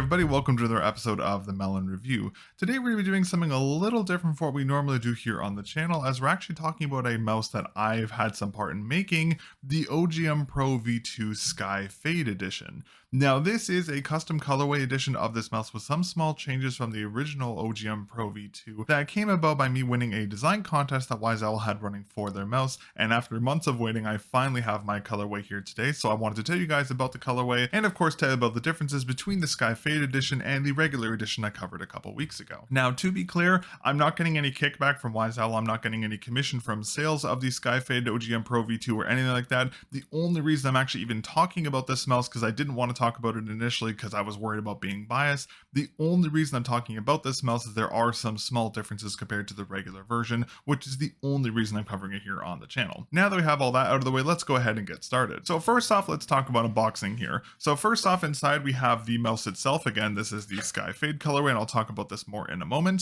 everybody, welcome to another episode of the mel0n Review. Today we're going to be doing something a little different from what we normally do here on the channel, as we're actually talking about a mouse that I've had some part in making, the OGM Pro V2 SkyFade edition. Now this is a custom colorway edition of this mouse with some small changes from the original OGM Pro V2 that came about by me winning a design contest that WAIZOWL had running for their mouse, and after months of waiting I finally have my colorway here today, so I wanted to tell you guys about the colorway and of course tell you about the differences between the SkyFade edition and the regular edition I covered a couple weeks ago. Now to be clear, I'm not getting any kickback from WAIZOWL, I'm not getting any commission from sales of the SkyFade OGM Pro V2 or anything like that. The only reason I'm actually even talking about this mouse, because I didn't want to talk about it initially because I was worried about being biased, the only reason I'm talking about this mouse is there are some small differences compared to the regular version, which is the only reason I'm covering it here on the channel. Now that we have all that out of the way, let's go ahead and get started. So first off, let's talk about unboxing here. So first off, inside we have the mouse itself. Again, this is the SkyFade colorway, and I'll talk about this more in a moment.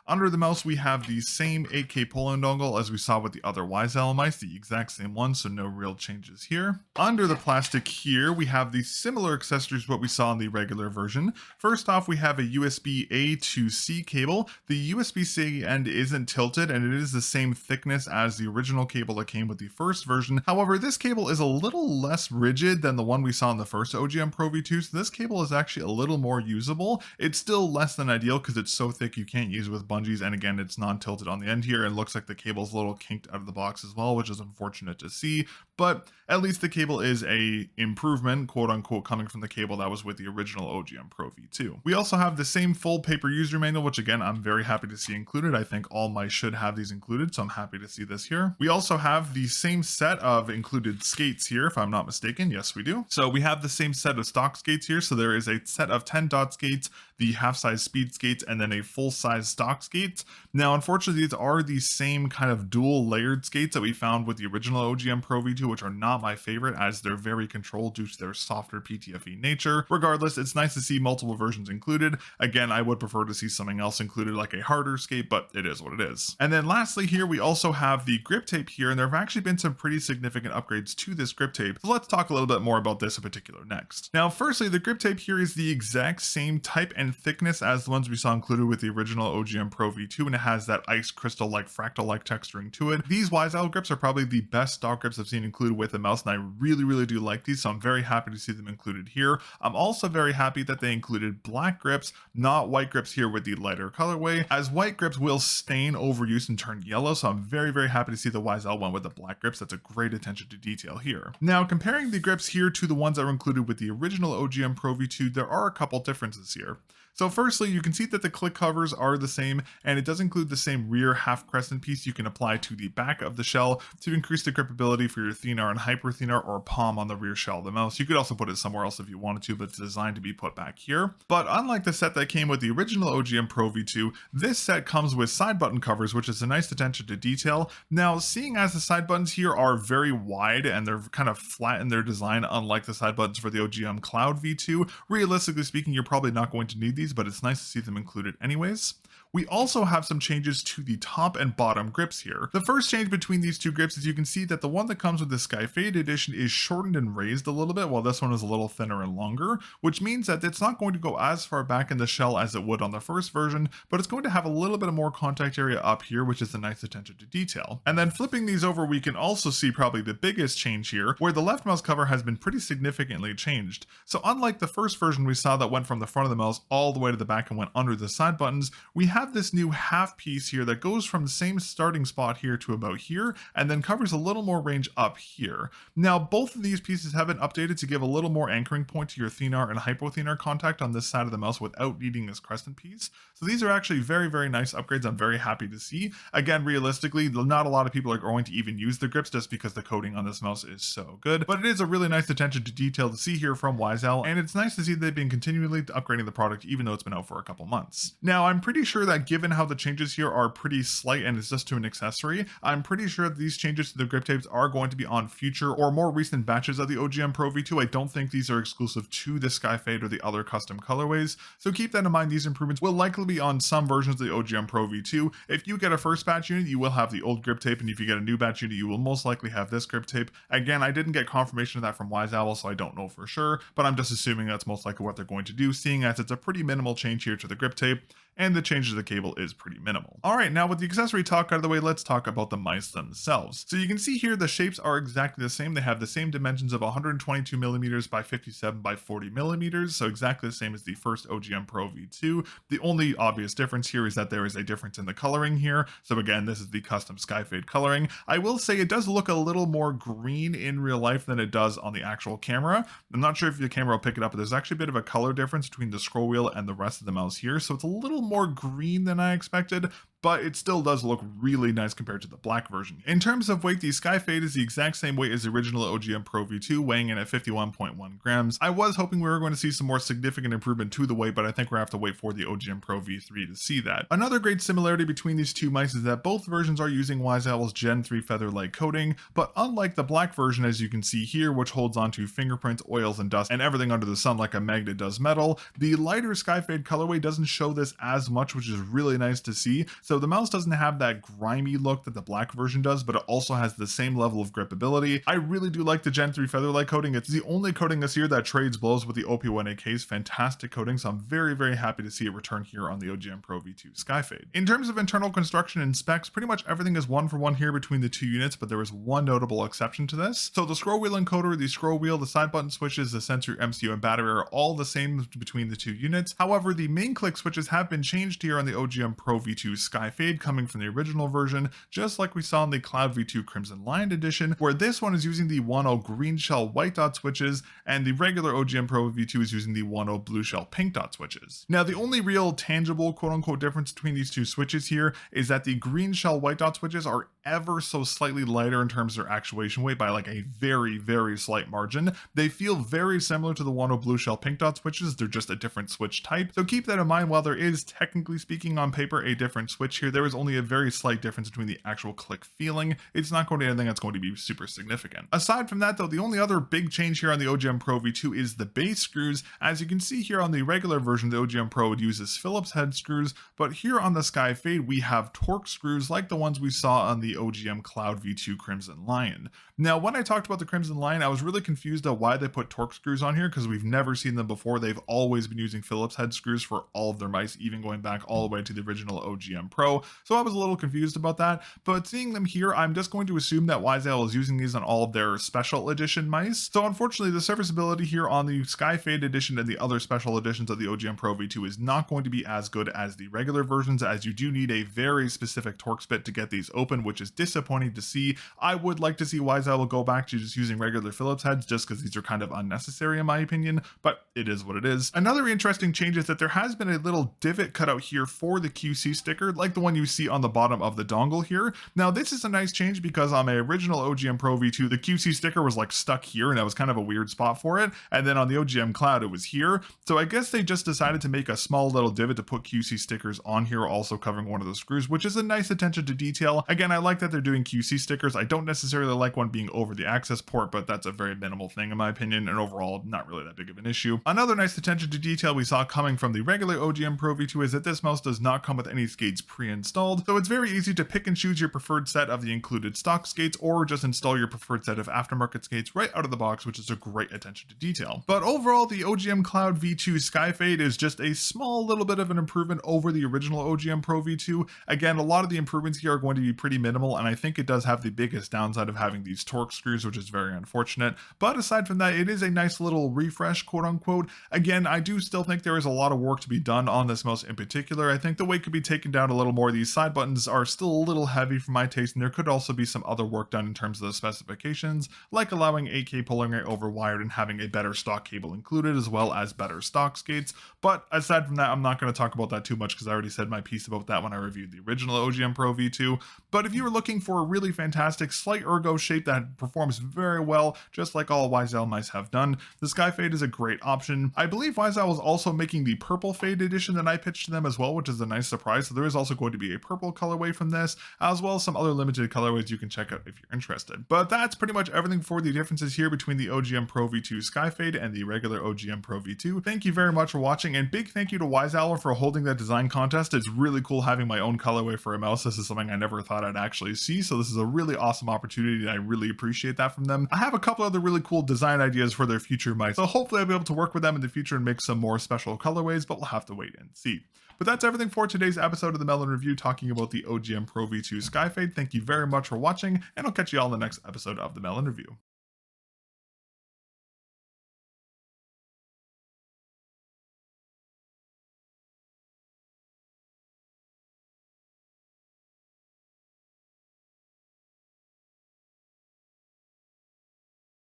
Under the mouse, we have the same 8K pull-in dongle as we saw with the other WAIZOWL mice, the exact same one, so no real changes here. Under the plastic here, we have the similar accessories what we saw in the regular version. First off, we have a USB-A to C cable. The USB-C end isn't tilted, and it is the same thickness as the original cable that came with the first version. However, this cable is a little less rigid than the one we saw in the first OGM Pro V2, so this cable is actually a little more usable. It's still less than ideal because it's so thick you can't use it with bungees, and again it's non-tilted on the end here, and looks like the cable's a little kinked out of the box as well, which is unfortunate to see, but at least the cable is a improvement, quote unquote, coming from the cable that was with the original OGM Pro V2. We also have the same full paper user manual, which again I'm very happy to see included. I think all mice should have these included, so I'm happy to see this here. We also have the same set of included skates here, if I'm not mistaken. Yes, we do. So we have the same set of stock skates here, so there is a set of 10 dot skates, the half-size speed skates, and then a full-size stock skates. Now, unfortunately, these are the same kind of dual layered skates that we found with the original OGM Pro V2, which are not my favorite as they're very controlled due to their softer PTFE nature. Regardless, it's nice to see multiple versions included. Again, I would prefer to see something else included, like a harder skate, but it is what it is. And then lastly here, we also have the grip tape here, and there have actually been some pretty significant upgrades to this grip tape. So let's talk a little bit more about this in particular next. Now, firstly, the grip tape here is the exact same type and thickness as the ones we saw included with the original OGM Pro V2, and it has that ice crystal-like fractal-like texturing to it. These WAIZOWL grips are probably the best stock grips I've seen included with the mouse, and I really do like these, so I'm very happy to see them included here. I'm also very happy that they included black grips, not white grips here with the lighter colorway, as white grips will stain overuse and turn yellow, so I'm very happy to see the WAIZOWL one with the black grips. That's a great attention to detail here. Now, comparing the grips here to the ones that were included with the original OGM Pro V2, there are a couple differences here. So firstly, you can see that the click covers are the same, and it does include the same rear half crescent piece you can apply to the back of the shell to increase the gripability for your thenar and hyperthenar or palm on the rear shell of the mouse. You could also put it somewhere else if you wanted to, but it's designed to be put back here. But unlike the set that came with the original OGM Pro V2, this set comes with side button covers, which is a nice attention to detail. Now, seeing as the side buttons here are very wide and they're kind of flat in their design, unlike the side buttons for the OGM Cloud V2, realistically speaking, you're probably not going to need these, but it's nice to see them included anyways. We also have some changes to the top and bottom grips here. The first change between these two grips is you can see that the one that comes with the SkyFade edition is shortened and raised a little bit, while this one is a little thinner and longer, which means that it's not going to go as far back in the shell as it would on the first version, but it's going to have a little bit of more contact area up here, which is a nice attention to detail. And then flipping these over, we can also see probably the biggest change here, where the left mouse cover has been pretty significantly changed. So unlike the first version we saw that went from the front of the mouse all the way to the back and went under the side buttons, we have this new half piece here that goes from the same starting spot here to about here, and then covers a little more range up here. Now, both of these pieces have been updated to give a little more anchoring point to your thenar and hypothenar contact on this side of the mouse without needing this crescent piece. So these are actually very nice upgrades I'm very happy to see. Again, realistically, not a lot of people are going to even use the grips just because the coating on this mouse is so good, but it is a really nice attention to detail to see here from WAIZOWL, and it's nice to see they've been continually upgrading the product work, even though it's been out for a couple months. Now, I'm pretty sure that given how the changes here are pretty slight and it's just to an accessory, I'm pretty sure that these changes to the grip tapes are going to be on future or more recent batches of the OGM Pro V2. I don't think these are exclusive to the SkyFade or the other custom colorways, so keep that in mind. These improvements will likely be on some versions of the OGM Pro V2. If you get a first batch unit, you will have the old grip tape, and if you get a new batch unit, you will most likely have this grip tape. Again, I didn't get confirmation of that from WAIZOWL, so I don't know for sure, but I'm just assuming that's most likely what they're going to do, seeing as it's a pretty minimal change here to the grip tape, and the change to the cable is pretty minimal. All right, now with the accessory talk out of the way, let's talk about the mice themselves. So you can see here the shapes are exactly the same. They have the same dimensions of 122 millimeters by 57 by 40 millimeters, so exactly the same as the first OGM Pro V2. The only obvious difference here is that there is a difference in the coloring here. So again, this is the custom SkyFade coloring. I will say it does look a little more green in real life than it does on the actual camera. I'm not sure if the camera will pick it up, but there's actually a bit of a color difference between the scroll wheel and the rest of the mouse here. So it's a little more green than I expected, but it still does look really nice compared to the black version. In terms of weight, the SkyFade is the exact same weight as the original OGM Pro V2, weighing in at 51.1 grams. I was hoping we were going to see some more significant improvement to the weight, but I think we're going to have to wait for the OGM Pro V3 to see that. Another great similarity between these two mice is that both versions are using WAIZOWL's Gen 3 feather-like coating, but unlike the black version, as you can see here, which holds onto fingerprints, oils, and dust, and everything under the sun like a magnet does metal, the lighter SkyFade colorway doesn't show this as much, which is really nice to see. So the mouse doesn't have that grimy look that the black version does, but it also has the same level of gripability. I really do like the Gen 3 feather-like coating. It's the only coating this year that trades blows with the OP1AK's fantastic coating, so I'm very, very happy to see it return here on the OGM Pro V2 SkyFade. In terms of internal construction and specs, pretty much everything is one for one here between the two units, but there is one notable exception to this. So the scroll wheel encoder, the scroll wheel, the side button switches, the sensor, MCU, and battery are all the same between the two units. However, the main click switches have been changed here on the OGM Pro V2 SkyFade, coming from the original version, just like we saw in the Cloud V2 Crimson Lion edition, where this one is using the 1.0 green shell white dot switches, and the regular OGM Pro V2 is using the 1.0 blue shell pink dot switches. Now, the only real tangible quote-unquote difference between these two switches here is that the green shell white dot switches are ever so slightly lighter in terms of their actuation weight by like a very, very slight margin. They feel very similar to the 1.0 blue shell pink dot switches, they're just a different switch type. So keep that in mind. While there is, technically speaking, on paper a different switch here, there is only a very slight difference between the actual click feeling. It's not going to be anything that's going to be super significant. Aside from that though, the only other big change here on the OGM Pro V2 is the base screws. As you can see here on the regular version, the OGM Pro uses Phillips head screws, but here on the SkyFade we have Torx screws like the ones we saw on the OGM Cloud V2 Crimson Lion. Now, when I talked about the Crimson Lion, I was really confused at why they put Torx screws on here, because we've never seen them before. They've always been using Phillips head screws for all of their mice, even going back all the way to the original OGM Pro. So I was a little confused about that, but seeing them here, I'm just going to assume that WAIZOWL is using these on all of their special edition mice. So unfortunately, the serviceability here on the SkyFade edition and the other special editions of the OGM Pro V2 is not going to be as good as the regular versions, as you do need a very specific Torx bit to get these open, which is disappointing to see. I would like to see WAIZOWL go back to just using regular Phillips heads, just because these are kind of unnecessary in my opinion, but it is what it is. Another interesting change is that there has been a little divot cut out here for the QC sticker, like the one you see on the bottom of the dongle here. Now, this is a nice change because on my original OGM Pro V2, the QC sticker was like stuck here, and that was kind of a weird spot for it. And then on the OGM Cloud, it was here. So I guess they just decided to make a small little divot to put QC stickers on here, also covering one of the screws, which is a nice attention to detail. Again, I like that they're doing QC stickers. I don't necessarily like one being over the access port, but that's a very minimal thing in my opinion, and overall not really that big of an issue. Another nice attention to detail we saw coming from the regular OGM Pro V2 is that this mouse does not come with any skates pre-installed, so it's very easy to pick and choose your preferred set of the included stock skates, or just install your preferred set of aftermarket skates right out of the box, which is a great attention to detail. But overall, the OGM Cloud V2 SkyFade is just a small little bit of an improvement over the original OGM Pro V2. Again, a lot of the improvements here are going to be pretty minimal, and I think it does have the biggest downside of having these Torx screws, which is very unfortunate. But aside from that, it is a nice little refresh, quote unquote. Again, I do still think there is a lot of work to be done on this mouse in particular. I think the weight could be taken down a little more. These side buttons are still a little heavy for my taste, and there could also be some other work done in terms of the specifications, like allowing 8K pulling rate over wired and having a better stock cable included, as well as better stock skates. But aside from that, I'm not going to talk about that too much because I already said my piece about that when I reviewed the original OGM Pro V2. But if you were looking for a really fantastic slight ergo shape that performs very well, just like all WAIZOWL mice have done, the SkyFade is a great option. I believe WAIZOWL is also making the purple fade edition that I pitched to them as well, which is a nice surprise. So there is also going to be a purple colorway from this, as well as some other limited colorways you can check out if you're interested. But that's pretty much everything for the differences here between the OGM Pro V2 SkyFade and the regular OGM Pro V2. Thank you very much for watching, and big thank you to WAIZOWL for holding that design contest. It's really cool having my own colorway for a mouse. This is something I never thought I'd actually see, so this is a really awesome opportunity, and I really appreciate that from them. I have a couple other really cool design ideas for their future mice, so hopefully I'll be able to work with them in the future and make some more special colorways, but we'll have to wait and see. But that's everything for today's episode of the mel0n Review, talking about the OGM Pro V2 SkyFade. Thank you very much for watching, and I'll catch you all in the next episode of the mel0n Review.